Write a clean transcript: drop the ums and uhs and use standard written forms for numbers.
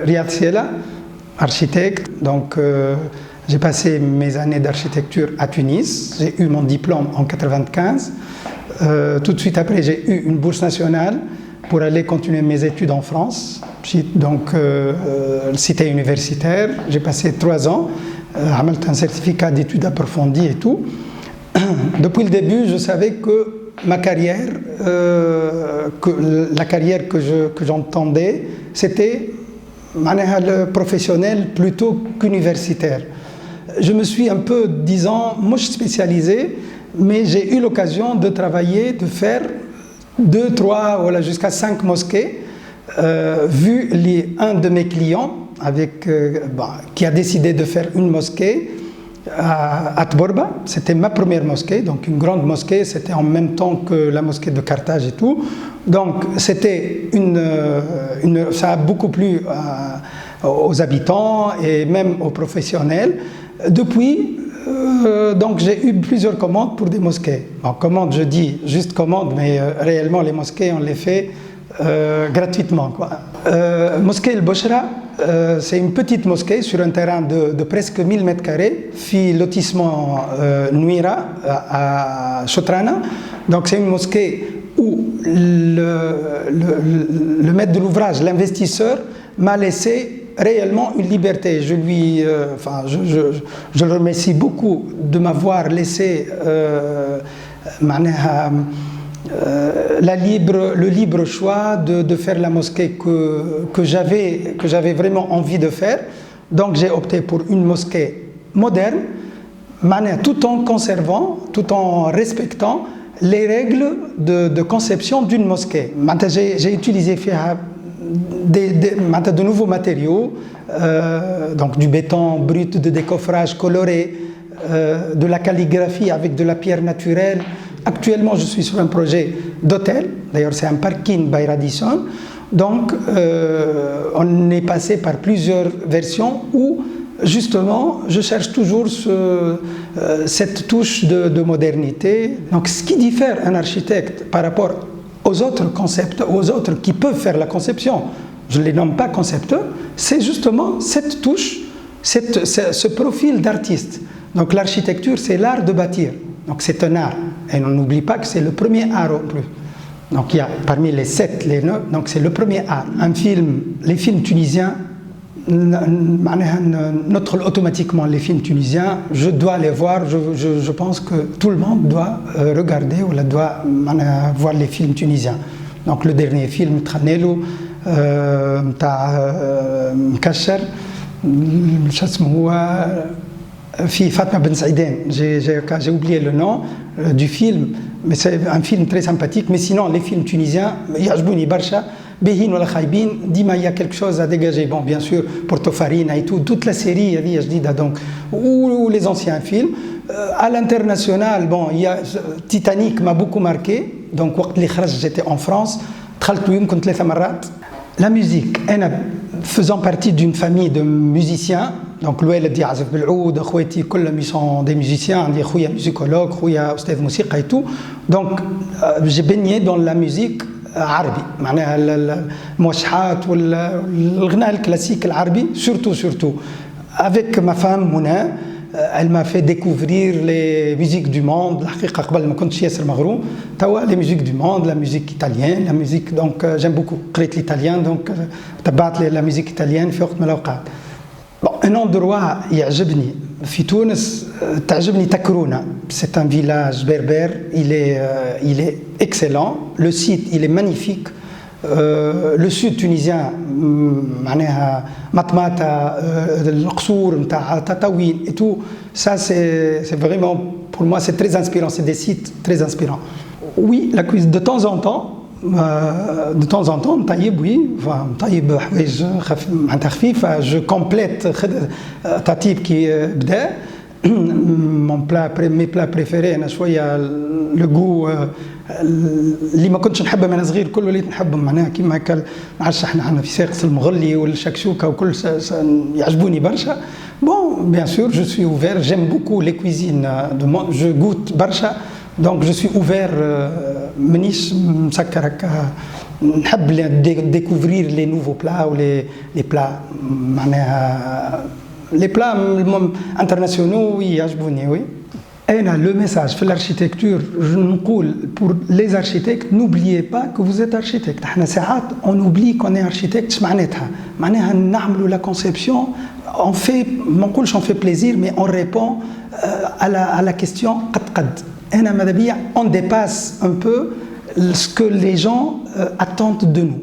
Riyad Siela, architecte. Donc, j'ai passé mes années d'architecture à Tunis. J'ai eu mon diplôme en 1995. Tout de suite après, j'ai eu une bourse nationale pour aller continuer mes études en France. Donc, cité universitaire. J'ai passé 3 ans. J'ai un certificat d'études approfondies et tout. Depuis le début, je savais que ma carrière, la carrière que j'entendais, c'était le professionnel plutôt qu'universitaire. Je me suis un peu, disons, moi je suis spécialisé, mais j'ai eu l'occasion de travailler, de faire 2, 3, voilà, jusqu'à 5 mosquées, vu un de mes clients qui a décidé de faire une mosquée à Tborba. C'était ma première mosquée, donc une grande mosquée, c'était en même temps que la mosquée de Carthage et tout. Donc c'était ça a beaucoup plu aux habitants et même aux professionnels. Depuis, donc j'ai eu plusieurs commandes pour des mosquées. Bon, commande, je dis juste commande, mais réellement les mosquées on les fait gratuitement, quoi. Mosquée El Bochra, c'est une petite mosquée sur un terrain de presque 1000 mètres carrés, lotissement Nuira à Chotrana. Donc c'est une mosquée où le maître de l'ouvrage, l'investisseur, m'a laissé réellement une liberté. Je le remercie beaucoup de m'avoir laissé le libre choix de faire la mosquée que j'avais vraiment envie de faire. Donc j'ai opté pour une mosquée moderne, tout en conservant, tout en respectant les règles de conception d'une mosquée. J'ai utilisé de nouveaux matériaux, donc du béton brut de décoffrage coloré, de la calligraphie avec de la pierre naturelle. Actuellement, je suis sur un projet d'hôtel. D'ailleurs, c'est un parking by Radisson. Donc, on est passé par plusieurs versions où, justement, je cherche toujours cette touche de modernité. Donc, ce qui diffère un architecte par rapport aux autres concepts, aux autres qui peuvent faire la conception, je ne les nomme pas concepteurs, c'est justement cette touche, ce profil d'artiste. Donc, l'architecture, c'est l'art de bâtir. Donc c'est un art, et on n'oublie pas que c'est le premier art en plus. Donc il y a parmi les 7, les 9, donc c'est le premier art. Les films tunisiens, automatiquement les films tunisiens, je dois les voir, je pense que tout le monde doit regarder ou doit voir les films tunisiens. Donc le dernier film, Tranello, Mkasher, Fatma Ben Saïden, j'ai oublié le nom du film, mais c'est un film très sympathique. Mais sinon, les films tunisiens, Yajbouni Barsha, Behin ou la Khaybin, dis-moi, il y a quelque chose à dégager. Bon, bien sûr, Porto Farina et tout, toute la série, donc, ou les anciens films. À l'international, bon, il y a Titanic m'a beaucoup marqué. Donc, j'étais en France, la musique, faisant partie d'une famille de musiciens. Donc, l'ouel di Azef Beloud, Khoueti, ils sont des musiciens, des khouya musicologues, khouya ustad musiqa et tout. Donc, j'ai baigné dans la musique arabe, le mouachat ou le ghna classique arabe, surtout. Avec ma femme Mouna, elle m'a fait découvrir les musiques du monde. Les musiques du monde, la musique italienne, la musique. Donc, j'aime beaucoup l'italien, donc, la musique italienne, Bon, un endroit يعجبني في تونس تعجبني تكرونة. C'est un village berbère, il est excellent, le site il est magnifique. Le sud tunisien معناها مطماطة القصور نتاع تطاوين et tout ça c'est vraiment pour moi c'est très inspirant, c'est des sites très inspirants. Oui, la cuisine de temps en temps نطيب oui, نطيب حوايج معناتها خفيفه. Je complète تطيب كي بدا mes plats préférés انا شويه لو جو اللي ما كنتش نحبه من صغير كله اللي نحبهم معناها كيما هكا معرفش احنا في ساقس المغلي والشكشوكه وكل يعجبوني برشا. Bon, bien sûr, je suis ouvert, j'aime beaucoup les cuisines de monde, je goûte برشا. Donc je suis ouvert, منيش مسكر هكا نحب découvrir les nouveaux plats ou les plats معناها les plats internationaux oui يعجبوني oui. أنا le message في l'architecture je نقول pour les architectes n'oubliez pas que vous êtes architecte. احنا ساعات on oublie qu'on est architecte. اش معناها نعملوا la conception on fait ما نقولش on fait plaisir mais on répond à la question قد أنا ماذا بيا on dépasse un peu ce que les gens attendent de nous.